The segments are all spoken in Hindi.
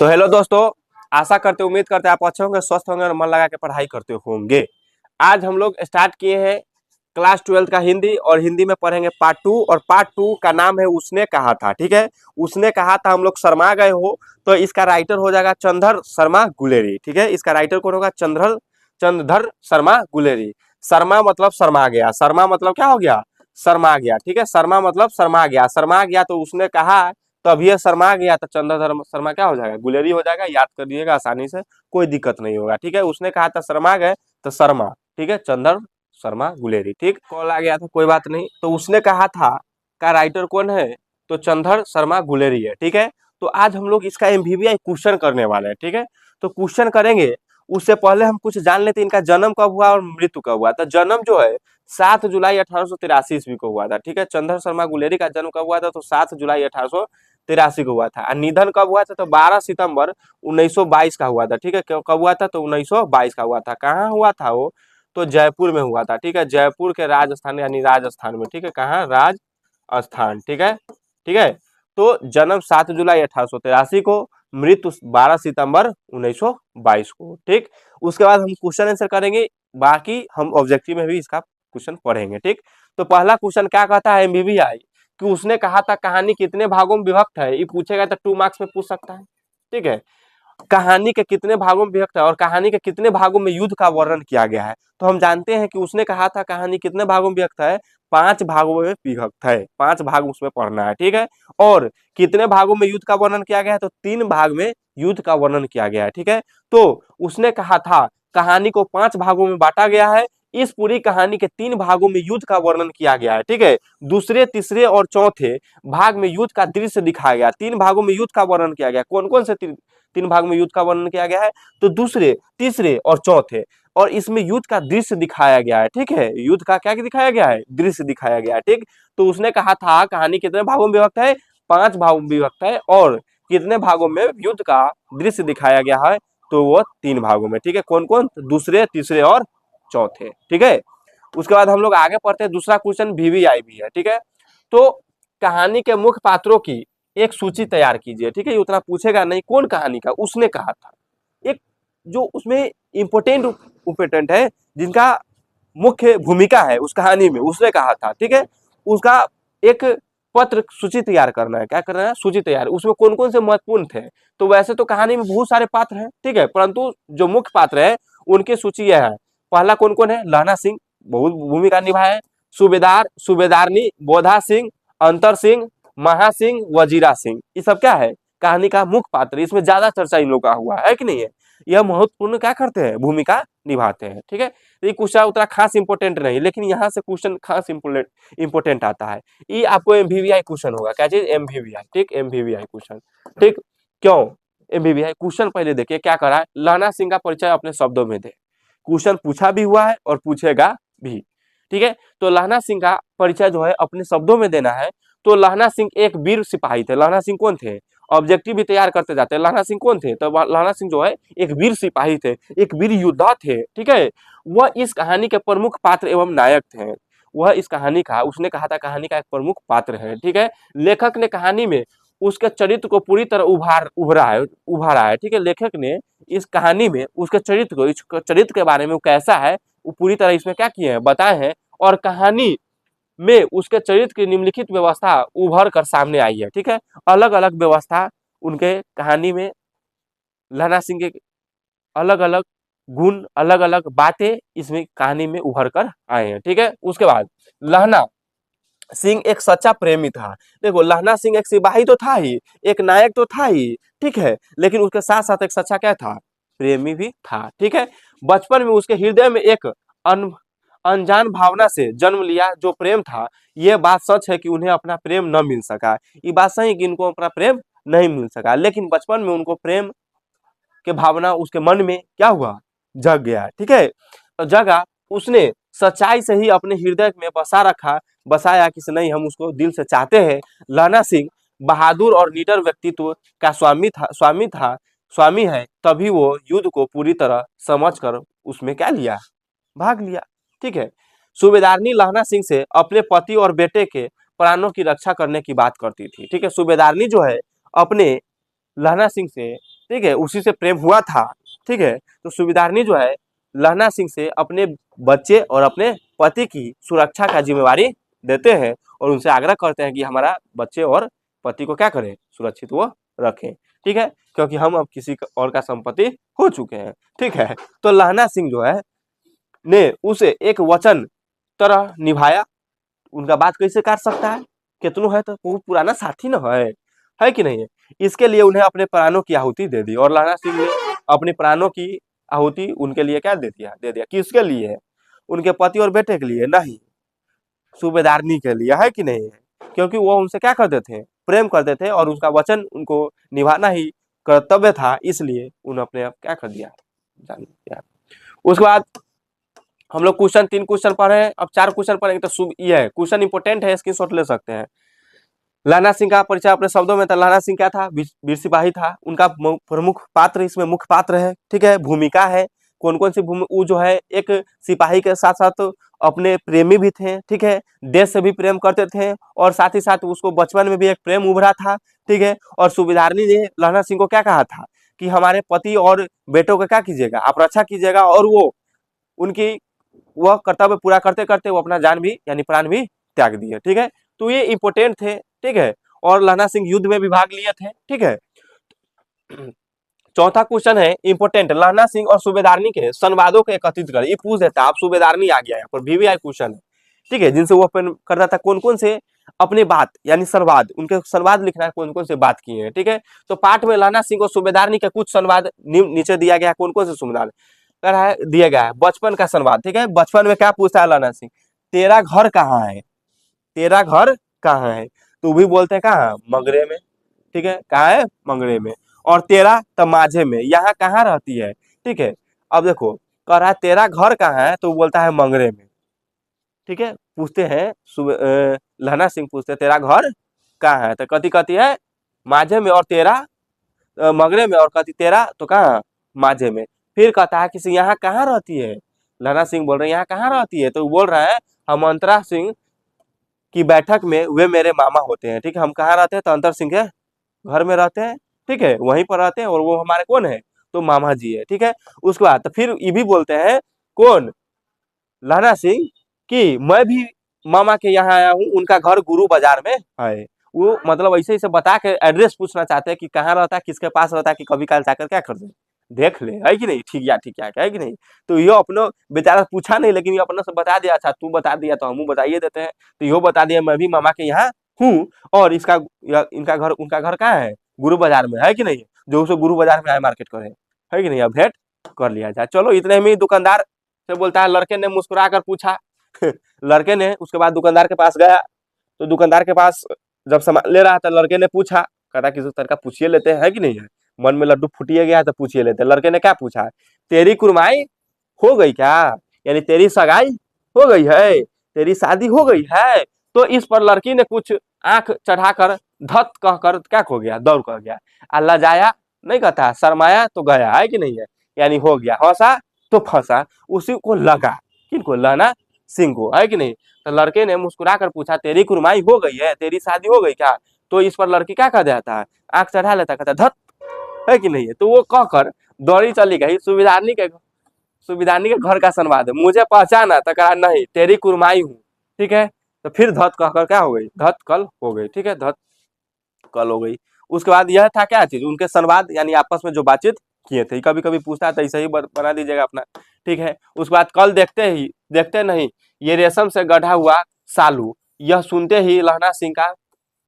तो हेलो दोस्तों, आशा करते उम्मीद करते आप अच्छे होंगे, स्वस्थ होंगे और मन लगा के पढ़ाई करते होंगे। आज हम लोग स्टार्ट किए हैं क्लास 12 का हिंदी और हिंदी में पढ़ेंगे पार्ट 2 और पार्ट 2 का नाम है उसने कहा था। ठीक है, उसने कहा था हम लोग शर्मा गए हो, तो इसका राइटर हो जाएगा चंद्र शर्मा गुलेरी। ठीक है, इसका राइटर कौन होगा? चंद्रधर शर्मा गुलेरी। शर्मा मतलब शर्मा गया, शर्मा मतलब क्या हो गया? शर्मा गया। ठीक है, शर्मा मतलब शर्मा गया, शर्मा गया तो उसने कहा, तो अभी ये शर्मा गया तो चंद्रधर शर्मा क्या हो जाएगा? गुलेरी हो जाएगा। याद कर लीजिएगा आसानी से, कोई दिक्कत नहीं होगा। ठीक है, उसने कहा था शर्मा गए तो शर्मा। ठीक है, चंद्र शर्मा गुलेरी। ठीक, कॉल आ गया था, कोई बात नहीं। तो उसने कहा था का राइटर कौन है? तो चंद्र शर्मा गुलेरी है। ठीक है, तो आज हम लोग इसका एमवीवीआई क्वेश्चन करने वाले हैं। ठीक है, तो क्वेश्चन करेंगे उससे पहले हम कुछ जान लेते हैं, इनका जन्म कब हुआ और मृत्यु कब हुआ था। जन्म जो है 7 जुलाई 1883 ईस्वी को हुआ था। ठीक है, चंद्र शर्मा गुलेरी का जन्म कब हुआ था? तो 7 जुलाई 1883 को हुआ था। और निधन कब हुआ था? तो 12 सितंबर 1922 का हुआ था। ठीक है, कब हुआ था? तो 1922 का हुआ था। कहाँ हुआ था वो? तो जयपुर में हुआ था। ठीक है, जयपुर के राजस्थान यानी राजस्थान में। ठीक है, कहाँ? राजस्थान। ठीक है, ठीक है। तो जन्म 7 जुलाई 1883 को, मृत्यु 12 सितंबर 1922 को। ठीक, उसके बाद हम क्वेश्चन आंसर करेंगे, बाकी हम ऑब्जेक्टिव में भी इसका क्वेश्चन पढ़ेंगे। ठीक, तो पहला क्वेश्चन क्या कहता है एमवीवीआई कि उसने कहा था कहानी कितने भागों में विभक्त है। ये पूछेगा तो 2 मार्क्स में पूछ सकता है। ठीक है, कहानी के कितने भागों में विभक्त है और कहानी के कितने भागों में युद्ध का वर्णन किया गया है। तो हम जानते हैं कि उसने कहा था कहानी कितने भागों में विभक्त है? 5 भागों में विभक्त है। 5 भाग उसमें पढ़ना है। ठीक है, और कितने भागों में युद्ध का वर्णन किया गया है? तो 3 भाग में युद्ध का वर्णन किया गया है। ठीक है, तो उसने कहा था कहानी को 5 भागों में बांटा गया है। इस पूरी कहानी के 3 भागों में युद्ध का वर्णन किया गया है। ठीक है, दूसरे, तीसरे और चौथे भाग में युद्ध का दृश्य दिखाया गया। 3 भागों में युद्ध का वर्णन किया गया। कौन कौन से 3 भाग में युद्ध का वर्णन किया गया है? तो दूसरे, तीसरे और चौथे, और इसमें युद्ध का दृश्य दिखाया गया है। ठीक है, युद्ध का क्या दिखाया गया है? दृश्य दिखाया गया है। ठीक, तो उसने कहा था कहानी कितने भागों में विभक्त है? 5 भागों में विभक्त है, और कितने भागों में युद्ध का दृश्य दिखाया गया है? तो वो 3 भागों में। ठीक है, कौन कौन? दूसरे, तीसरे और चौथे। ठीक है, उसके बाद हम लोग आगे पढ़ते हैं। दूसरा क्वेश्चन वीवीआई भी है। ठीक है, तो कहानी के मुख्य पात्रों की एक सूची तैयार कीजिए। ठीक है, ये उतना पूछेगा नहीं कौन कहानी का, उसने कहा था। एक जो उसमें इम्पोर्टेंट है, जिनका मुख्य भूमिका है उस कहानी में, उसने कहा था। ठीक है, उसका एक पत्र सूची तैयार करना है। क्या करना है? सूची तैयार। उसमें कौन कौन से महत्वपूर्ण थे? तो वैसे तो कहानी में बहुत सारे पात्र हैं। ठीक है, परंतु जो मुख्य पात्र है उनकी सूची यह है। पहला कौन कौन है? लहना सिंह, बहुत भूमिका निभाए। सूबेदार, सूबेदारनी, बोधा सिंह, अंतर सिंह, महासिंह, वजीरा सिंह, ये सब क्या है? कहानी का मुख्य पात्र। इसमें ज्यादा चर्चा इन लोगों का हुआ है कि नहीं है? यह महत्वपूर्ण क्या करते हैं? भूमिका निभाते हैं। ठीक है, ये क्वेश्चन उतना खास इंपोर्टेंट नहीं, लेकिन यहाँ से क्वेश्चन खास इंपोर्टेंट आता है। ये आपको एमवीवीआई क्वेश्चन होगा। क्या चीज? एमवीवीआई। ठीक, एमवीवीआई क्वेश्चन। ठीक, क्यों एमवीवीआई क्वेश्चन? पहले देखिए क्या करा है। लहना सिंह का परिचय अपने शब्दों में दे। क्वेश्चन पूछा भी हुआ है और पूछेगा भी। ठीक है, तो लहना सिंह का परिचय जो है अपने शब्दों में देना है। तो लहना सिंह एक वीर सिपाही थे। लहना सिंह कौन थे? ऑब्जेक्टिव भी तैयार करते जाते हैं। लहना सिंह कौन थे? तो लहना सिंह जो है एक वीर सिपाही थे, एक वीर योद्धा थे। ठीक है, वह इस कहानी के प्रमुख पात्र एवं नायक थे। वह इस कहानी का, उसने कहा था कहानी का एक प्रमुख पात्र है। ठीक है, लेखक ने कहानी में उसके चरित्र को पूरी तरह उभारा है। ठीक है, लेखक ने इस कहानी में उसके चरित्र को, इस चरित्र के बारे में वो कैसा है, वो पूरी तरह इसमें क्या किए हैं? बताए हैं। और कहानी में उसके चरित्र की निम्नलिखित व्यवस्था उभर कर सामने आई है। ठीक है, अलग अलग व्यवस्था उनके कहानी में, लहना सिंह के अलग अलग गुण, अलग अलग बातें इसमें कहानी में उभर कर आए हैं। ठीक है, उसके बाद लहना सिंह एक सच्चा प्रेमी था। देखो, लहना सिंह एक सिपाही तो था ही, एक नायक तो था ही। ठीक है, लेकिन उसके साथ साथ एक सच्चा क्या था? प्रेमी भी था। ठीक है, बचपन में उसके हृदय में एक अनजान भावना से जन्म लिया जो प्रेम था। यह बात सच है कि उन्हें अपना प्रेम न मिल सका। ये बात सही कि इनको अपना प्रेम नहीं मिल सका, लेकिन बचपन में उनको प्रेम के भावना उसके मन में क्या हुआ? जग गया। ठीक है, तो जगा, उसने सच्चाई से ही अपने हृदय में बसाया कि नहीं, हम उसको दिल से चाहते हैं। लहना सिंह बहादुर और निडर व्यक्तित्व का स्वामी है, तभी वो युद्ध को पूरी तरह समझकर उसमें क्या लिया? भाग लिया। ठीक है, सूबेदारनी लहना सिंह से अपने पति और बेटे के प्राणों की रक्षा करने की बात करती थी। ठीक है, सूबेदारनी जो है अपने लहना सिंह से ठीक है, उसी से प्रेम हुआ था। ठीक है, तो सूबेदारनी जो है लहना सिंह से अपने बच्चे और अपने पति की सुरक्षा का जिम्मेवारी देते हैं और उनसे आग्रह करते हैं कि हमारा बच्चे और पति को क्या करें, सुरक्षित वो रखें। ठीक है, क्योंकि हम अब किसी और का संपत्ति हो चुके हैं। ठीक है, तो लहना सिंह जो है ने उसे एक वचन तरह निभाया। उनका बात कैसे काट सकता है, कितनो है तो बहुत पुराना साथी न है कि नहीं है। इसके लिए उन्हें अपने प्राणों की आहुति दे दी और लहना सिंह ने अपने प्राणों की आहुति उनके लिए क्या दे दिया किसके लिए है, उनके पति और बेटे के लिए नहीं, सूबेदारनी के लिए, है कि नहीं है। क्योंकि वो उनसे क्या करते थे, प्रेम करते थे और उसका वचन उनको निभाना ही कर्तव्य था, इसलिए उन्होंने अपने आप क्या कर दिया, जान दिया। उसके बाद हम लोग क्वेश्चन 3 क्वेश्चन पढ़े हैं, अब 4 क्वेश्चन पढ़ेंगे। तो ये है क्वेश्चन इंपोर्टेंट है, स्क्रीनशॉट ले सकते हैं। लहना सिंह का परिचय अपने शब्दों में था। लहना सिंह क्या था, वीर सिपाही था। उनका प्रमुख पात्र इसमें मुख्य पात्र है। ठीक है, भूमिका है, कौन कौन सी भूमि, वो जो है एक सिपाही के साथ साथ अपने प्रेमी भी थे। ठीक है, देश से भी प्रेम करते थे और साथ ही साथ उसको बचपन में भी एक प्रेम उभरा था। ठीक है, और सूबेदारनी ने लहना सिंह को क्या कहा था कि हमारे पति और बेटों का क्या कीजिएगा, आप रक्षा कीजिएगा। और वो उनकी वह कर्तव्य पूरा करते करते वो अपना जान भी यानी प्राण भी त्याग दिए। ठीक है, तो ये इंपोर्टेंट थे। ठीक है, और लहना सिंह युद्ध में भी भाग लिए थे। ठीक है, चौथा क्वेश्चन है इंपोर्टेंट, लहना सिंह और सूबेदारनी के संवादों को एकत्रित कर। ये पूछ देता आप सूबेदारनी आ गया यहाँ पर वीवीआई क्वेश्चन है। ठीक है, जिनसे वो करता था कौन कौन से अपनी बात यानी संवाद, उनके संवाद लिखना है कौन कौन से बात किए हैं। ठीक है, तो पाठ में लहना सिंह और सूबेदारनी के कुछ संवाद नीचे दिया गया, कौन कौन से संवाद दिया गया है। बचपन का संवाद। ठीक है, बचपन में क्या पूछता है लहना सिंह, तेरा घर कहाँ है, तेरा घर कहाँ है, तो भी बोलते हैं कहाँ, मंगरे में। ठीक है, कहाँ है, मंगरे में। और तेरा तो माझे में, यहाँ कहाँ रहती है। ठीक है, अब देखो कह रहा है तेरा घर कहाँ है, तो बोलता है मंगरे में। ठीक है, पूछते हैं लहना सिंह पूछते हैं तेरा घर कहाँ है, तो कति कति है माझे में, और तेरा मंगरे में, और कति तेरा तो कहाँ, माझे में। फिर कहता है किसी यहाँ कहाँ रहती है, लहना सिंह बोल रहे हैं यहाँ कहाँ रहती है, तो बोल रहा है हम अंतरा सिंह की बैठक में वे मेरे मामा होते हैं। ठीक है, हम कहाँ रहते हैं, तो अंतर सिंह के घर में रहते हैं। ठीक है, वहीं पर रहते हैं और वो हमारे कौन है, तो मामा जी है। ठीक है, उसके बाद तो फिर ये भी बोलते हैं कौन, लहना सिंह, कि मैं भी मामा के यहाँ आया हूँ, उनका घर गुरु बाजार में है। वो मतलब ऐसे ऐसे बता के एड्रेस पूछना चाहते हैं कि कहाँ रहता है, किसके पास रहता है, कि कभी काल जाकर क्या कर दे, देख ले, है कि नहीं, ठीक है कि नहीं। तो यो अपनो बेचारा पूछा नहीं, लेकिन ये अपने से बता दिया, अच्छा तू बता दिया तो हम बताइए देते हैं। तो यो बता दिया मैं भी मामा के यहाँ हूँ, और इनका घर, उनका घर कहाँ है, गुरु बाजार में, है कि नहीं। जो उसे गुरु बाजार में आए मार्केट करे, है कि नहीं, अब भेंट कर लिया जाए। चलो इतने में दुकानदार से बोलता है, लड़के ने मुस्कुरा कर पूछा लड़के ने उसके बाद दुकानदार के पास गया, तो दुकानदार के पास जब सामान ले रहा था, लड़के ने पूछा, कहता किसी तरीका पूछिए लेते हैं, है कि नहीं है। मन में लड्डू फूटिए गया तो पूछिए लेते। लड़के ने क्या पूछा, तेरी कुरमाई हो गई क्या, यानी तेरी सगाई हो गई है, तेरी शादी हो गई है। तो इस पर लड़की ने कुछ आंख चढ़ाकर धत कहकर क्या हो गया, दौड़ कर गया। अल्लाह जाया नहीं कहता, शर्माया तो गया, है कि नहीं है, यानी हो गया, हंसा तो फंसा। उसी को लगा, किनको, लहना सिंह को, है कि नहीं। तो लड़के ने मुस्कुरा कर पूछा तेरी कुरमाई हो गई है, तेरी शादी हो गई क्या। तो इस पर लड़की क्या कर देता है, आंख चढ़ा लेता, कहता धत, है कि नहीं है। तो वो कहकर दौड़ी चली गई। सूबेदारनी के घर का संवाद है, मुझे पहचाना, तो कहा नहीं तेरी कुरमाई हूँ। ठीक है, तो फिर धत कहकर क्या हो गई, धत कल हो गई। ठीक है, धत कल हो गई। उसके बाद यह था क्या चीज, उनके संवाद यानी आपस में जो बातचीत किए थे। कभी कभी पूछता है तो ऐसे ही बना दीजिएगा अपना। ठीक है, उसके बाद कल देखते नहीं ये रेशम से गढ़ा हुआ सालू, यह सुनते ही लहना सिंह का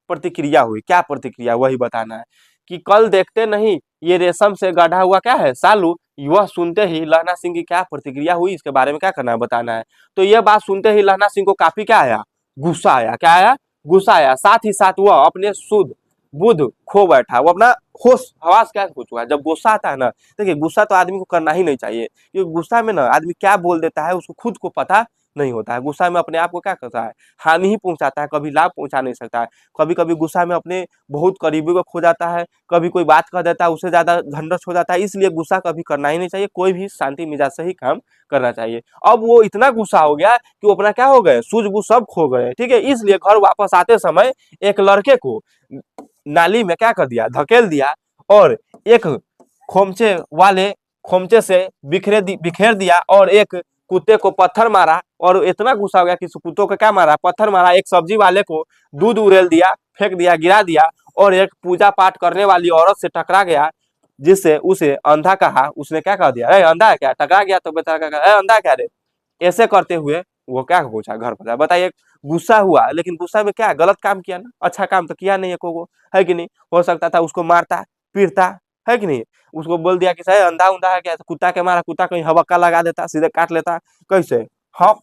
प्रतिक्रिया हुई। क्या प्रतिक्रिया, वही बताना है कि कल देखते नहीं ये रेशम से गढ़ा हुआ क्या है, सालू, वह सुनते ही लहना सिंह की क्या प्रतिक्रिया हुई, इसके बारे में क्या करना है, बताना है। तो यह बात सुनते ही लहना सिंह को काफी क्या आया, गुस्सा आया। क्या आया, गुस्सा आया। साथ ही साथ वह अपने शुद्ध बुद्ध खो बैठा, वो अपना होश हवास क्या हो चुका है। जब गुस्सा आता है ना, देखिए गुस्सा तो आदमी को करना ही नहीं चाहिए, क्योंकि गुस्सा में ना आदमी क्या बोल देता है उसको खुद को पता नहीं होता है। गुस्सा में अपने आप को क्या करता है, हानि ही पहुंचाता है, कभी लाभ पहुंचा नहीं सकता है। कभी कभी गुस्सा में अपने बहुत करीबी को खो जाता है, कभी कोई बात कर देता है उससे ज्यादा झंडस हो जाता है। इसलिए गुस्सा कभी करना ही नहीं चाहिए, कोई भी शांति मिजाज से ही काम करना चाहिए। अब वो इतना गुस्सा हो गया कि वो अपना क्या हो गए, सूझबूझ सब खो गए। ठीक है, इसलिए घर वापस आते समय एक लड़के को नाली में क्या कर दिया, धकेल दिया, और एक खोमचे वाले खोमचे से बिखेर दिया और एक कुत्ते को पत्थर मारा और इतना गुस्सा हो गया कि कुत्तों को क्या मारा, पत्थर मारा। एक सब्जी वाले को दूध उड़ेल दिया, फेंक दिया, गिरा दिया और एक पूजा पाठ करने वाली औरत से टकरा गया, जिससे उसे अंधा कहा। उसने क्या कह दिया, अंधा है क्या, टकरा गया तो बेचारा कहा अंधा क्या रे। ऐसे करते हुए वो क्या पहुंचा घर पर। बताइए, गुस्सा हुआ, लेकिन गुस्सा में क्या गलत काम किया ना, अच्छा काम तो किया नहीं है को, है कि नहीं। हो सकता था उसको मारता पीटता, है कि नहीं। उसको बोल दिया कि सही अंधा उंधा है क्या, तो कुत्ता के मारा, कुत्ता कहीं हवक्का लगा देता, सीधे काट लेता, कैसे, हाँ,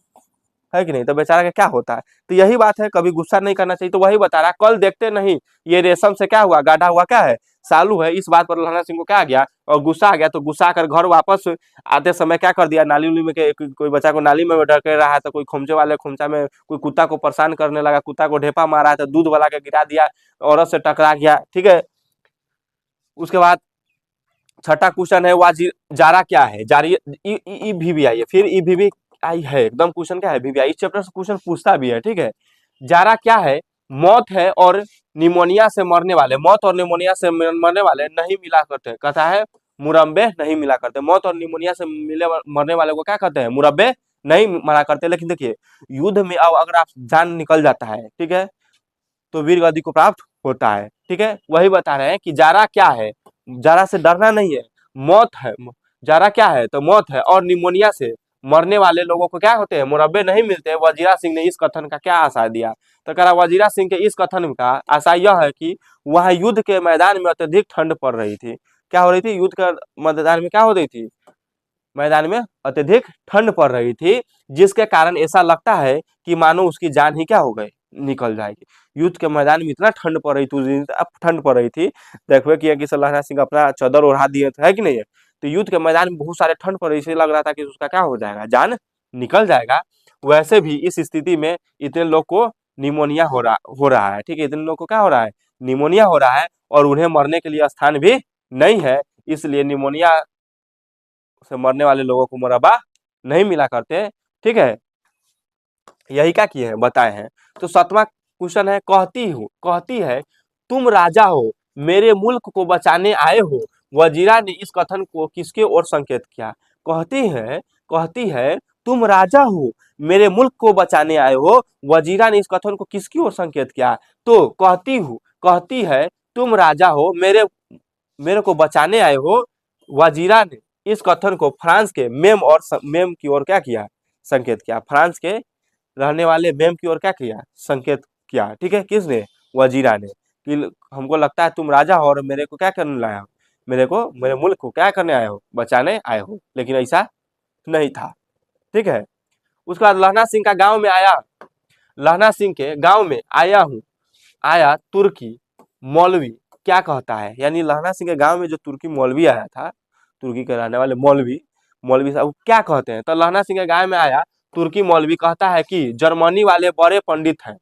है कि नहीं। तो बेचारा का क्या होता है। तो यही बात है, कभी गुस्सा नहीं करना चाहिए। तो वही बता रहा, कल देखते नहीं ये रेशम से क्या हुआ, गाढ़ा हुआ क्या है, सालू है। इस बात पर लहना सिंह को क्या आ गया और गुस्सा आ गया। तो गुस्सा आकर घर वापस आते समय क्या कर दिया, नाली उली में कोई बच्चा को नाली में ढकेल रहा है, तो कोई खोमचे वाले खोमचा में कोई कुत्ता को परेशान करने लगा, कुत्ता को ढेपा मारा है, तो दूध वाला के गिरा दिया, औरत से टकरा गया, ठीक है। उसके बाद छठा क्वेश्चन है, वाजी जारा क्या है, जारी ईवीवी आई है, फिर ईवीवी आई है, एकदम क्वेश्चन क्या है, वीवी आई। इस चैप्टर से क्वेश्चन पूछता भी है, ठीक है। जारा क्या है, मौत है और निमोनिया से मरने वाले, मौत और निमोनिया से मरने वाले नहीं मिला करते, कहता है मुरब्बे नहीं मिला करते। मौत और निमोनिया से मिले मरने वाले को क्या कहते हैं, मुरब्बे नहीं मरा करते। लेकिन देखिए, युद्ध में अब अगर आप जान निकल जाता है, ठीक है, तो वीर गति को प्राप्त होता है, ठीक है। वही बता रहे हैं कि जारा क्या है, जारा से डरना नहीं है, मौत है। जारा क्या है, तो मौत है और निमोनिया से मरने वाले लोगों को क्या होते हैं, मुरब्बे नहीं मिलते। वजीरा सिंह ने इस कथन का क्या आशय दिया, तो कह रहा वजीरा सिंह के इस कथन का आशय यह है कि वहां युद्ध के मैदान में अत्यधिक ठंड पड़ रही थी। क्या हो रही थी, युद्ध के मैदान में क्या हो रही थी, मैदान में अत्यधिक ठंड पड़ रही थी, जिसके कारण ऐसा लगता है कि मानो उसकी जान ही क्या हो गई, निकल जाएगी। युद्ध के मैदान में इतना ठंड पड़ रही थी, अब ठंड पड़ रही थी, देखो कि लहना सिंह अपना चादर ओढ़ा दिए थे, है कि नहीं है। तो युद्ध के मैदान में बहुत सारे ठंड पड़ रही थी, लग रहा था कि उसका क्या हो जाएगा, जान निकल जाएगा। वैसे भी इस स्थिति में इतने लोग को निमोनिया हो रहा है, ठीक है, इतने लोग को क्या हो रहा है, निमोनिया हो रहा है, और उन्हें मरने के लिए स्थान भी नहीं है, इसलिए निमोनिया से मरने वाले लोगों को मुरब्बा नहीं मिला करते, ठीक है। यही क्या किए हैं, बताए हैं। तो सातवां क्वेश्चन है, कहती है तुम राजा हो, मेरे मुल्क को बचाने आए हो। वजीरा ने इस कथन को किसके ओर संकेत किया, कहती है तुम राजा हो, मेरे मुल्क को बचाने आए हो। वजीरा ने इस कथन को किसकी ओर संकेत किया, तो कहती है तुम राजा हो, मेरे को बचाने आए हो। वजीरा ने इस कथन को फ्रांस के मेम की ओर क्या किया, संकेत किया। फ्रांस के रहने वाले मेम की ओर क्या किया, संकेत किया, ठीक है। किसने, वजीरा ने, कि हमको लगता है तुम राजा हो और मेरे को क्या करने लाया हो, मेरे मुल्क को क्या करने आए हो, बचाने आए हो। लेकिन ऐसा नहीं था, ठीक है। उसके बाद लहना सिंह का गांव में आया, लहना सिंह के गांव में आया तुर्की मौलवी क्या कहता है, यानी लहना सिंह के गांव में जो तुर्की मौलवी आया था, तुर्की के रहने वाले मौलवी साहब क्या कहते हैं। तो लहना सिंह के गांव में आया तुर्की मौलवी कहता है कि जर्मनी वाले बड़े पंडित हैं,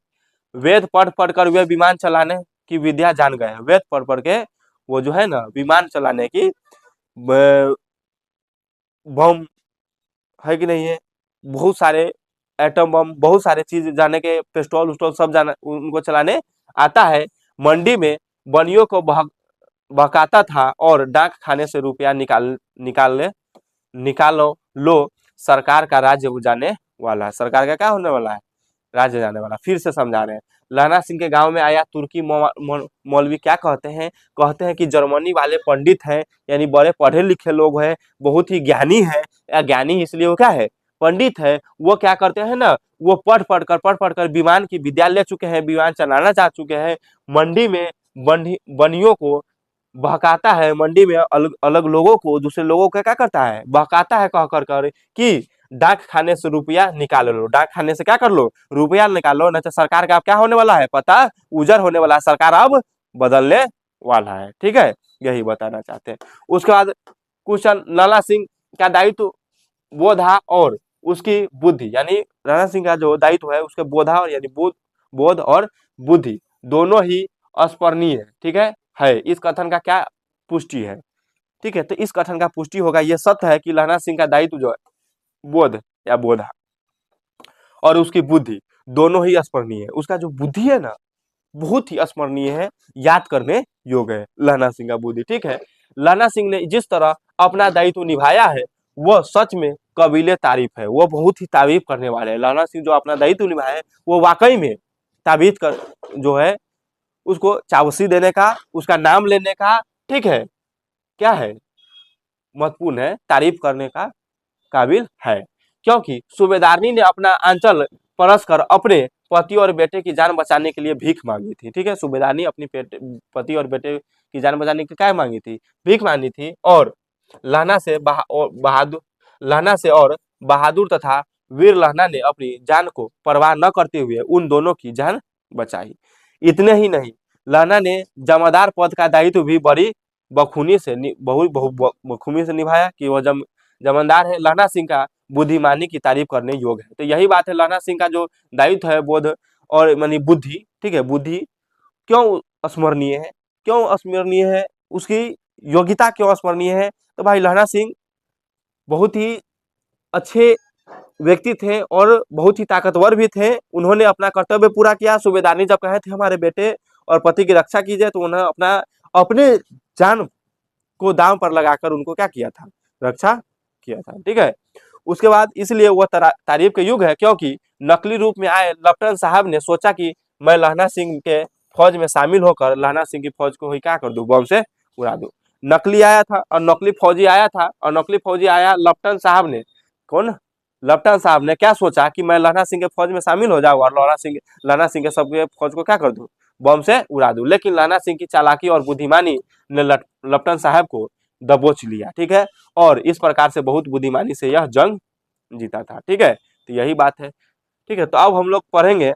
वेद पढ़ कर वे विमान चलाने की विद्या जान गए हैं। वेद पढ़ के वो जो है ना विमान चलाने की बम, है कि नहीं है, बहुत सारे एटम बम, बहुत सारे चीज जाने के, पिस्टल उस्टॉल सब जाना उनको चलाने आता है। मंडी में बनियों को बहकाता था और डाक खाने से रुपया निकालो लो, सरकार का राज्य जाने वाला है। सरकार का क्या होने वाला है, राज्य जाने वाला। फिर से समझा रहे हैं, लहना सिंह के गांव में आया तुर्की मौलवी क्या कहते हैं कि जर्मनी वाले पंडित हैं, यानी बड़े पढ़े लिखे लोग हैं, बहुत ही ज्ञानी है। ज्ञानी इसलिए वो क्या है, पंडित है। वो क्या करते हैं ना, वो पढ़ पढ़ कर विमान की विद्या ले चुके हैं, विमान चलाना चाह चुके हैं। मंडी में बनियों को बहकाता है, मंडी में अलग अलग लोगों को, दूसरे लोगों को क्या करता है, बहकाता है, कह कर कि डाक खाने से रुपया निकाल लो, डाक खाने से क्या कर लो, रुपया निकालो, नहीं तो सरकार का अब क्या होने वाला है, पता उजर होने वाला है, सरकार अब बदलने वाला है, ठीक है। यही बताना चाहते हैं। उसके बाद क्वेश्चन, लाला सिंह का दायित्व बोधा और उसकी बुद्धि, यानी राणा सिंह का जो दायित्व है उसके बोधा और यानी बोध और बुद्धि दोनों ही अस्पर्णीय है, ठीक है। इस कथन का क्या पुष्टि है, ठीक है। तो इस कथन का पुष्टि होगा, यह सत्य है कि लहना सिंह का दायित्व जो है बोध या बोधा और उसकी बुद्धि दोनों ही स्मरणीय है। उसका जो बुद्धि है ना बहुत ही स्मरणीय है, याद करने योग्य है, लहना सिंह का बुद्धि, ठीक है। लहना सिंह ने जिस तरह अपना दायित्व निभाया है वह सच में काबिले तारीफ है। वो बहुत ही तारीफ करने वाले हैं। लहना सिंह जो अपना दायित्व निभाए है वो वाकई में ताबीत कर जो है उसको चावसी देने का, उसका नाम लेने का, ठीक है, क्या है, महत्वपूर्ण है, तारीफ करने का काबिल है। क्योंकि सूबेदारनी ने अपना आंचल परस कर अपने पति और बेटे की जान बचाने के लिए भीख मांगी थी। ठीक है, सूबेदारनी अपनी पति और बेटे की जान बचाने के लिए क्या मांगी थी? भीख मांगी थी। और लहना से बहादुर तथा वीर लहना ने अपनी जान को परवाह न करते हुए उन दोनों की जान बचाई। इतने ही नहीं, लहना ने जमादार पद का दायित्व भी बड़ी बखूबी से बखूबी से निभाया कि वह जमादार है। लहना सिंह का बुद्धिमानी की तारीफ करने योग्य है। तो यही बात है, लहना सिंह का जो दायित्व है बोध और मानी बुद्धि, ठीक है, बुद्धि क्यों स्मरणीय है, क्यों स्मरणीय है, उसकी योग्यता क्यों स्मरणीय है? तो भाई लहना सिंह बहुत ही अच्छे व्यक्ति थे और बहुत ही ताकतवर भी थे। उन्होंने अपना कर्तव्य पूरा किया। सूबेदारनी जब कहे थे हमारे बेटे और पति की रक्षा कीजिए तो उन्होंने अपने जान को दांव पर लगाकर उनको क्या किया था? रक्षा किया था। ठीक है, उसके बाद इसलिए वह तारीफ के युग है क्योंकि नकली रूप में आए लेफ्टिनेंट साहब ने सोचा कि मैं लहना सिंह के फौज में शामिल होकर लहना सिंह की फौज को ही क्या कर दूं, बम से उड़ा दूं। नकली आया था और नकली फौजी आया था और नकली फौजी आया लेफ्टिनेंट साहब ने, कौन? लेफ्टिनेंट साहब ने क्या सोचा कि मैं लहना सिंह के फौज में शामिल हो जाऊं और लहना सिंह के सबके फौज को क्या कर दूं, बम से उड़ा दूं। लेकिन लहना सिंह की चालाकी और बुद्धिमानी ने लेफ्टिनेंट साहब को दबोच लिया। ठीक है, और इस प्रकार से बहुत बुद्धिमानी से यह जंग जीता था। ठीक है, तो यही बात है। ठीक है, तो अब हम लोग पढ़ेंगे,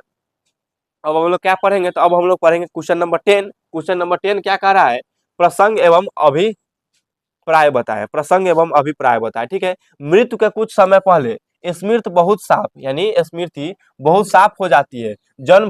अब हम लोग क्या पढ़ेंगे, तो अब हम लोग पढ़ेंगे क्वेश्चन नंबर 10। क्वेश्चन नंबर 10 क्या कह रहा है? प्रसंग एवं अभिप्राय बताए, प्रसंग एवं अभिप्राय बताए। ठीक है, मृत्यु के कुछ समय पहले स्मृति बहुत साफ, यानी स्मृति बहुत साफ हो जाती है। जन्म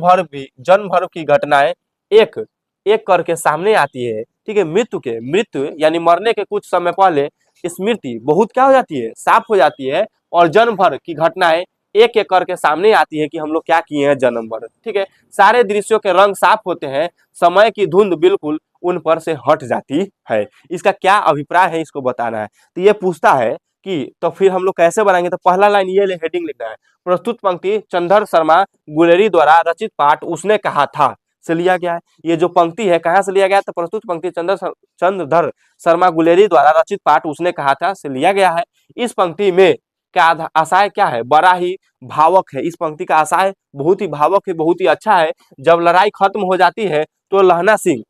भर की घटनाएं एक एक करके सामने आती है। ठीक है, मृत्यु यानी मरने के कुछ समय पहले स्मृति बहुत क्या हो जाती है? साफ हो जाती है। और जन्म भर की घटनाएं एक एक करके सामने आती है कि हम लोग क्या किए हैं जन्म भर। ठीक है, सारे दृश्यों के रंग साफ होते हैं, समय की धुंध बिल्कुल उन पर से हट जाती है। इसका क्या अभिप्राय है, इसको बताना है। तो ये पूछता है कि तो फिर हम लोग कैसे बनाएंगे? तो पहला लाइन ये हेडिंग लिखना है, प्रस्तुत पंक्ति चंद्र शर्मा गुलेरी द्वारा रचित पाठ उसने कहा था से लिया गया है। ये जो पंक्ति है कहाँ से लिया गया? तो प्रस्तुत पंक्ति चंद्रधर शर्मा गुलेरी द्वारा रचित पाठ उसने कहा था से लिया गया है। इस पंक्ति में क्या आशय क्या है? बड़ा ही भावक है। इस पंक्ति का आशय बहुत ही भावक है, बहुत ही अच्छा है। जब लड़ाई खत्म हो जाती है तो लहना सिंह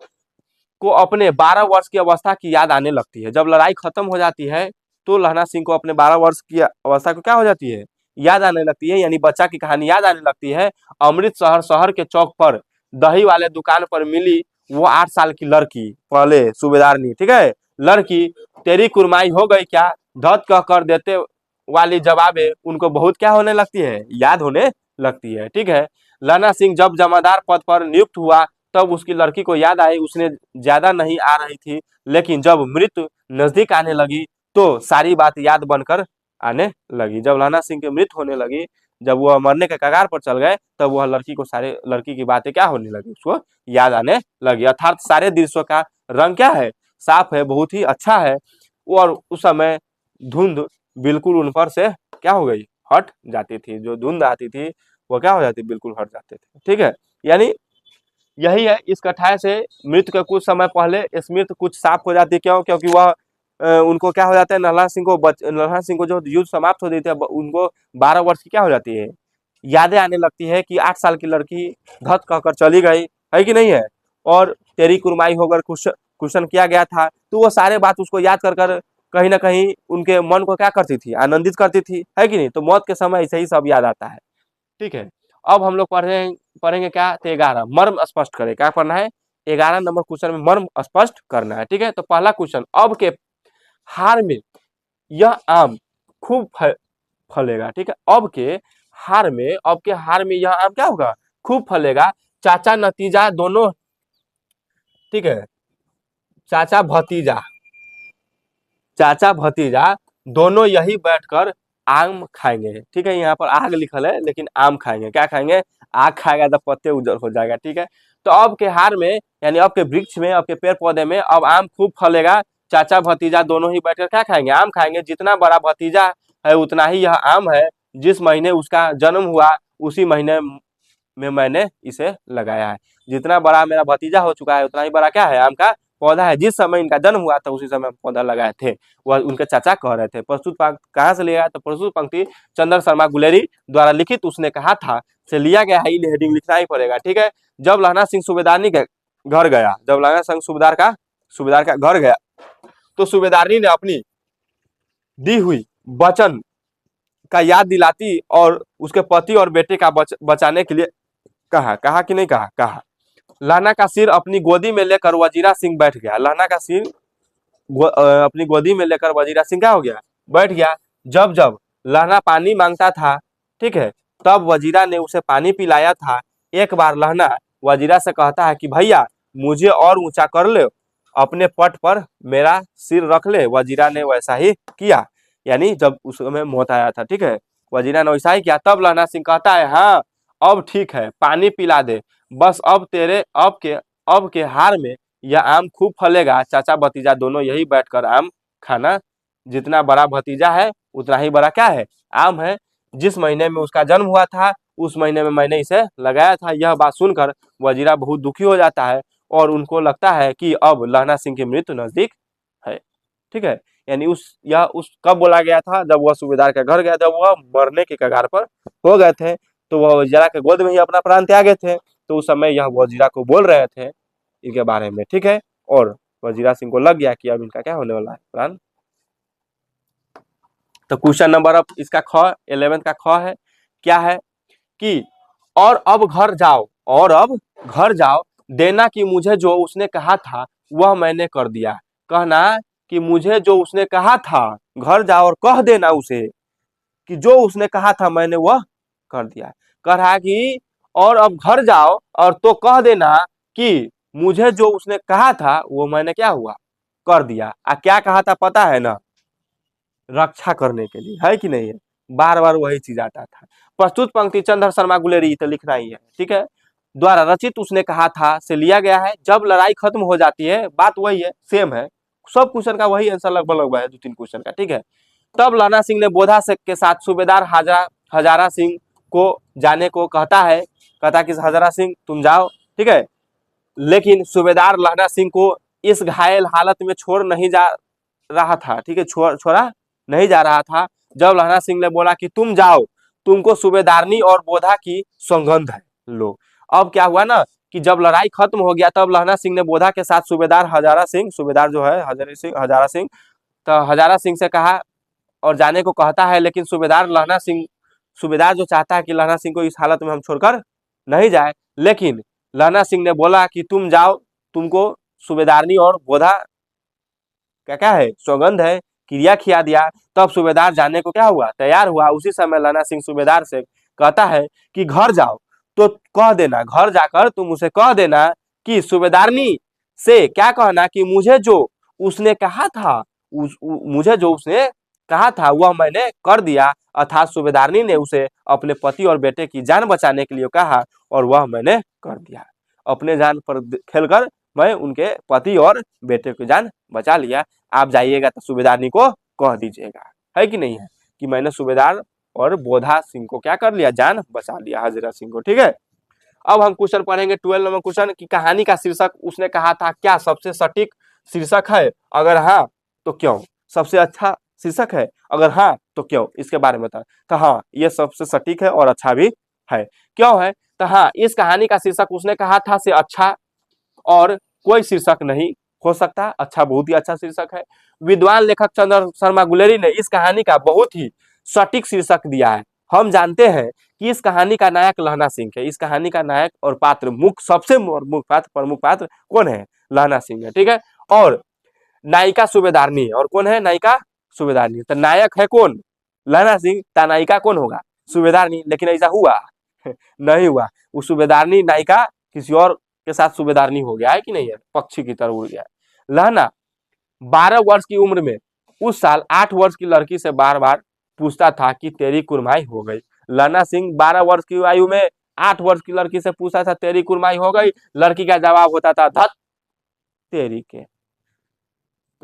को अपने 12 वर्ष की अवस्था की याद आने लगती है। जब लड़ाई खत्म हो जाती है तो लहना सिंह को अपने 12 वर्ष की अवस्था को क्या हो जाती है? याद आने लगती है, यानी बच्चा की कहानी याद आने लगती है। अमृतसर शहर के चौक पर दही वाले दुकान पर मिली वो 8 साल की लड़की, पहले सूबेदारनी, ठीक है, लड़की तेरी कुरमाई हो गई क्या धत कह कर देते वाली जवाबे उनको बहुत क्या होने लगती है? याद होने लगती है। ठीक है, लहना सिंह जब जमादार पद पर नियुक्त हुआ तब उसकी लड़की को याद आई। उसने ज्यादा नहीं आ रही थी, लेकिन जब मृत्यु नजदीक आने लगी तो सारी बात याद बनकर आने लगी। जब लहना सिंह की मृत्यु होने लगी, जब वह मरने के कगार पर चल गए, तब वह लड़की की बातें क्या होने लगी? उसको याद आने लगी। अर्थात सारे दृश्यों का रंग क्या है? साफ है, बहुत ही अच्छा है। और उस समय धुंध बिल्कुल उन पर से क्या हो गई? हट जाती थी। जो धुंध आती थी वो क्या हो जाती? बिल्कुल हट जाते थे। ठीक है, यानी यही है। इस कथाएं से मृत्यु के कुछ समय पहले स्मृति कुछ साफ हो जाती है। क्यों? क्योंकि वह उनको क्या हो जाता है? लहना सिंह को जो युद्ध समाप्त हो जाती है उनको 12 वर्ष की क्या हो जाती है? यादें आने लगती है कि 8 साल की लड़की धत कहकर चली गई है कि नहीं है, और तेरी कुरमाई होकर क्वेश्चन किया गया था। तो वो सारे बात उसको याद कर कहीं ना कहीं उनके मन को क्या करती थी? आनंदित करती थी, है कि नहीं? तो मौत के समय ऐसे ही सब याद आता है। ठीक है, अब हम लोग पढ़ेंगे क्या? तो 11 मर्म स्पष्ट करें। क्या पढ़ना है? 11 नंबर क्वेश्चन में मर्म स्पष्ट करना है। ठीक है, तो पहला क्वेश्चन, अब के हार में यह आम खूब फलेगा। ठीक है, अब के हार में यह आम क्या होगा? खूब फलेगा। चाचा नतीजा दोनों, ठीक है, चाचा भतीजा दोनों यही बैठकर आम खाएंगे। ठीक है, यहाँ पर आग लिखल है लेकिन आम खाएंगे। क्या खाएंगे? आग खाएगा तो पत्ते उजर हो जाएगा। ठीक है, तो अब के हार में यानी अब के वृक्ष में, अब के पेड़ पौधे में अब आम खूब फलेगा। चाचा भतीजा दोनों ही बैठकर क्या खाएंगे, आम खाएंगे। जितना बड़ा भतीजा है उतना ही यह आम है। जिस महीने उसका जन्म हुआ उसी महीने में मैंने इसे लगाया है। जितना बड़ा मेरा भतीजा हो चुका है उतना ही बड़ा क्या है, आम का पौधा है। जिस समय इनका जन्म हुआ था उसी समय पौधा लगाए थे। वह उनके चाचा कह रहे थे। प्रस्तुत कहाँ से लिया, तो प्रस्तुत पंक्ति चंद्र शर्मा गुलेरी द्वारा लिखित उसने कहा था से लिया गया है। हेडिंग लिखना ही पड़ेगा, ठीक है। जब लहना सिंह सूबेदारनी के घर गया, जब लहना सिंह सूबेदार का घर गया तो सूबेदारनी ने अपनी दी हुई वचन का याद दिलाती और उसके पति और बेटे का बचाने के लिए कहा कि नहीं कहा। लहना का सिर अपनी गोदी में लेकर वजीरा सिंह बैठ गया। लहना का सिर अपनी गोदी में लेकर वजीरा सिंह क्या हो गया, बैठ गया। जब जब लहना पानी मांगता था, ठीक है, तब वजीरा ने उसे पानी पिलाया था। एक बार लहना वजीरा से कहता है कि भैया मुझे और ऊंचा कर ले, अपने पट पर मेरा सिर रख ले। वजीरा ने वैसा ही किया, यानी जब उस समय मौत आया था, ठीक है, वजीरा ने वैसा ही किया। तब लहना सिंह कहता है हाँ अब ठीक है, पानी पिला दे, बस अब तेरे अब के हार में यह आम खूब फलेगा। चाचा भतीजा दोनों यही बैठकर आम खाना। जितना बड़ा भतीजा है उतना ही बड़ा क्या है, आम है। जिस महीने में उसका जन्म हुआ था उस महीने में मैंने इसे लगाया था। यह बात सुनकर वजीरा बहुत दुखी हो जाता है और उनको लगता है कि अब लहना सिंह की मृत्यु नजदीक है, ठीक है। यानी उस कब बोला गया था, जब वह सूबेदार के घर गया, जब वह मरने के कगार पर हो गए थे, तो वह वजीरा के गोद में ही अपना प्राण त्यागे थे। तो उस समय यह वजीरा को बोल रहे थे इनके बारे में, ठीक है। और वजीरा सिंह को लग गया कि अब इनका क्या होने वाला है, प्राण। तो क्वेश्चन नंबर अब इसका ख 11th का ख है, क्या है कि और अब घर जाओ देना कि मुझे जो उसने कहा था वह मैंने कर दिया। कहना कि मुझे जो उसने कहा था, घर जाओ और कह देना उसे कि जो उसने कहा था मैंने वह कर दिया। कह रहा है कि और अब घर जाओ और तो कह देना कि मुझे जो उसने कहा था वो मैंने क्या हुआ, कर दिया। क्या कहा था पता है ना, रक्षा करने के लिए, है कि नहीं है। बार बार वही चीज आता था। प्रस्तुत पंक्ति चंद्र शर्मा गुलेरी तो लिखना ही है, ठीक है, द्वारा रचित उसने कहा था से लिया गया है। जब लड़ाई खत्म हो जाती है, बात वही है, सेम है, सब क्वेश्चन का वही आंसर लगभग है, 2-3 क्वेश्चन का, ठीक है। तब लहना सिंह ने बोधा के साथ सूबेदार हजारा सिंह को जाने को कहता कि हजारा सिंह तुम जाओ, ठीक है। लेकिन सूबेदार लहना सिंह को इस घायल हालत में छोड़ नहीं जा रहा था, ठीक है, छोड़ा नहीं जा रहा था। जब लहना सिंह ने बोला कि तुम जाओ, तुमको सूबेदारनी और बोधा की सौगंध है, लो। अब क्या हुआ ना कि जब लड़ाई खत्म हो गया तब लहना सिंह ने बोधा के साथ सूबेदार हजारा सिंह, सूबेदार जो है हजारा सिंह, तो हजारा सिंह से कहा और जाने को कहता है। लेकिन सूबेदार जो चाहता है कि लहना सिंह को इस हालत में हम छोड़कर नहीं जाए, लेकिन लहना सिंह ने बोला कि तुम जाओ, तुमको सूबेदारनी और बोधा क्या है, सौगंध है, क्रिया खिया दिया। तब सूबेदार जाने को क्या हुआ, तैयार हुआ। उसी समय लहना सिंह सूबेदार से कहता है कि घर जाओ तो कह देना, घर जाकर तुम उसे कह देना कि सूबेदारनी से क्या कहना कि मुझे जो उसने कहा था वह मैंने कर दिया। अर्थात सूबेदारनी ने उसे अपने पति और बेटे की जान बचाने के लिए कहा और वह मैंने कर दिया। अपने जान पर खेलकर मैं उनके पति और बेटे की जान बचा लिया। आप जाइएगा तो सूबेदारनी को कह दीजिएगा, है कि नहीं है, कि मैंने सूबेदार और बोधा सिंह को क्या कर लिया, जान बचा लिया, हजरा सिंह को, ठीक है। अब हम क्वेश्चन पढ़ेंगे 12 नंबर क्वेश्चन की कहानी का शीर्षक उसने कहा था क्या सबसे सटीक शीर्षक है, अगर हाँ तो क्यों। सबसे अच्छा शीर्षक है, अगर हाँ तो क्यों, इसके बारे में बता। तो हाँ ये सबसे सटीक है और अच्छा भी है। क्यों है, तो हाँ इस कहानी का शीर्षक उसने कहा था से अच्छा और कोई शीर्षक नहीं हो सकता। अच्छा, बहुत ही अच्छा शीर्षक है। विद्वान लेखक चंद्र शर्मा गुलेरी ने इस कहानी का बहुत ही सटीक शीर्षक दिया है। हम जानते हैं कि इस कहानी का नायक लहना सिंह है। इस कहानी का नायक और पात्र सबसे प्रमुख पात्र कौन है, लहना सिंह है, ठीक है। और नायिका सूबेदारनी, और कौन है, नायिका सूबेदारनी। तो नायक है कौन, लहना सिंह, नायिका कौन होगा, सूबेदारनी। लेकिन ऐसा हुआ नहीं हुआ, वो सूबेदारनी नायिका किसी और के साथ सूबेदारनी हो गया, है कि नहीं है, पक्षी की तरह उड़ गया। लहना 12 वर्ष की उम्र में उस साल 8 वर्ष की लड़की से बार बार पूछता था कि तेरी कुरमाई हो गई। लहना सिंह 12 वर्ष की आयु में 8 वर्ष की लड़की से पूछता था तेरी कुरमाई हो गई। लड़की का जवाब होता था धत तेरी के।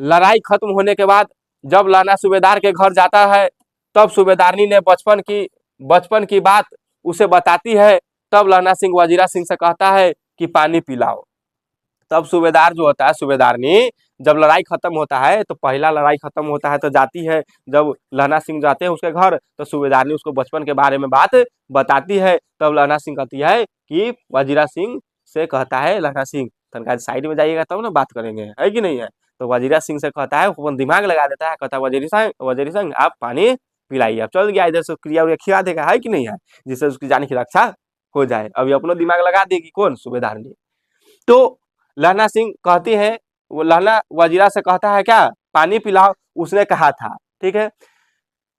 लड़ाई खत्म होने के बाद जब लहना सूबेदार के घर जाता है, तब सूबेदारनी ने बचपन की बात उसे बताती है। तब लहना सिंह वजीरा सिंह से कहता है कि पानी पिलाओ। तब सूबेदार जो होता है, सूबेदारनी, जब लड़ाई खत्म होता है तो पहला लड़ाई खत्म होता है तो जाती है, जब लहना सिंह जाते हैं उसके घर तो सूबेदारनी उसको बचपन के बारे में बात बताती है। तब लहना सिंह कहती है कि वजीरा सिंह से कहता है, लहना सिंह तनका साइड में जाइएगा तब ना बात करेंगे, है कि नहीं है। तो वजीरा सिंह से कहता है, अपन दिमाग लगा देता है, कहता है वजीर सिंह आप पानी पिलाइए। अब चल गया इधर से क्रिया खिला देगा, है कि नहीं है, जिससे उसकी जान की रक्षा हो जाए। अभी अपना दिमाग लगा देगी कौन, सूबेदारनी। तो लहना सिंह कहती है, वो लहना वजीरा से कहता है क्या, पानी पिलाओ, उसने कहा था, ठीक है।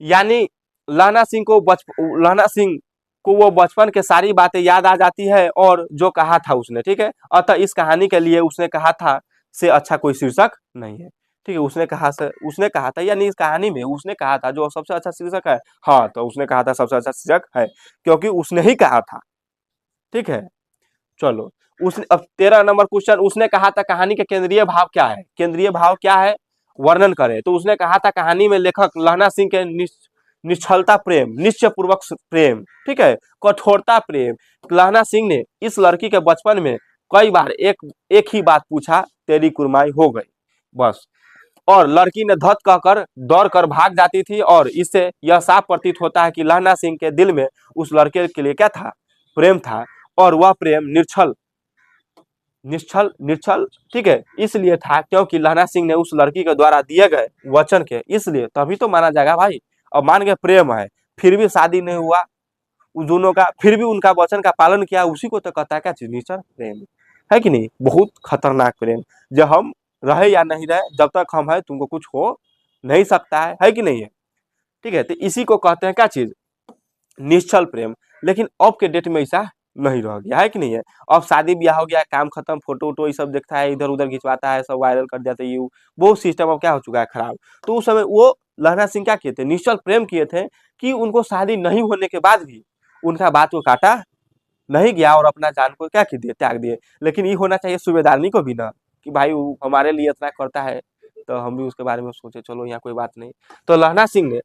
यानी लहना सिंह को वो बचपन के सारी बातें याद आ जाती है और जो कहा था उसने, ठीक है। अतः इस कहानी के लिए उसने कहा था से अच्छा कोई शीर्षक नहीं है, ठीक है। उसने कहा था, यानी इस कहानी में उसने कहा था जो सबसे अच्छा शीर्षक है। हाँ, तो उसने कहा था सबसे अच्छा शीर्षक है, क्योंकि उसने ही कहा था, ठीक है। चलो, उसने अब 13 नंबर क्वेश्चन, उसने कहा था कहानी के केंद्रीय भाव क्या है, केंद्रीय भाव क्या है वर्णन करें। तो उसने कहा था कहानी में लेखक लहना सिंह के निश्चलता प्रेम, निश्चय पूर्वक प्रेम, ठीक है, कठोरता प्रेम। लहना सिंह ने इस लड़की के बचपन में कई बार एक ही बात पूछा, तेरी कुरमाई हो गई, बस। और लड़की ने धत कहकर दौड़ कर भाग जाती थी, और इससे यह साफ प्रतीत होता है कि लहना सिंह के दिल में उस लड़के के लिए क्या था, प्रेम था। और वह प्रेम निश्चल, ठीक है, इसलिए था क्योंकि लहना सिंह ने उस लड़की के द्वारा दिए गए वचन के, इसलिए तभी तो माना जाएगा भाई। अब मान के प्रेम है, फिर भी शादी नहीं हुआ उस दोनों का, फिर भी उनका वचन का पालन किया, उसी को तो कहता है क्या चीज, निश्चल प्रेम, है कि नहीं। बहुत खतरनाक प्रेम, जब हम रहे या नहीं रहे, जब तक हम है तुमको कुछ हो नहीं सकता है कि नहीं है, ठीक है। तो इसी को कहते हैं क्या चीज, निश्चल प्रेम। लेकिन अब के डेट में ऐसा नहीं रह गया, है कि नहीं है। अब शादी ब्याह हो गया, काम खत्म, फोटो वोटो ये सब देखता है, इधर उधर खिंचवाता है, सब वायरल कर देते हैं, वो सिस्टम अब क्या हो चुका है, खराब। तो उस समय वो लहना सिंह क्या किए थे, निश्चल प्रेम किए थे, कि उनको शादी नहीं होने के बाद भी उनका बात को काटा नहीं गया, और अपना जान को क्या दिए, त्याग दिए। लेकिन ये होना चाहिए सूबेदारनी को भी ना, कि भाई वो हमारे लिए इतना करता है तो हम भी उसके बारे में सोचे, चलो यहाँ कोई बात नहीं। तो लहना सिंह ने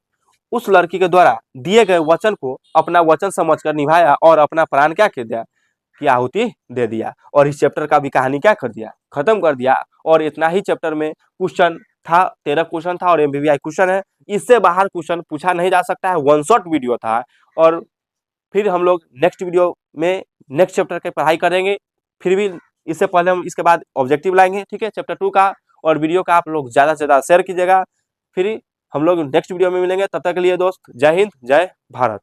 उस लड़की के द्वारा दिए गए वचन को अपना वचन समझकर निभाया, और अपना प्राण क्या कर दिया, की आहुति दे दिया। और इस चैप्टर का भी कहानी क्या कर दिया, खत्म कर दिया। और इतना ही चैप्टर में क्वेश्चन था, 13 क्वेश्चन था, और MBBI क्वेश्चन है, इससे बाहर क्वेश्चन पूछा नहीं जा सकता है, वन शॉट वीडियो था। और फिर हम लोग नेक्स्ट वीडियो में नेक्स्ट चैप्टर की पढ़ाई करेंगे। फिर भी इससे पहले हम इसके बाद ऑब्जेक्टिव लाएंगे, ठीक है, चैप्टर 2 का। और वीडियो का आप लोग ज़्यादा से ज़्यादा शेयर कीजिएगा। फिर हम लोग नेक्स्ट वीडियो में मिलेंगे, तब तक के लिए दोस्त, जय हिंद, जय भारत।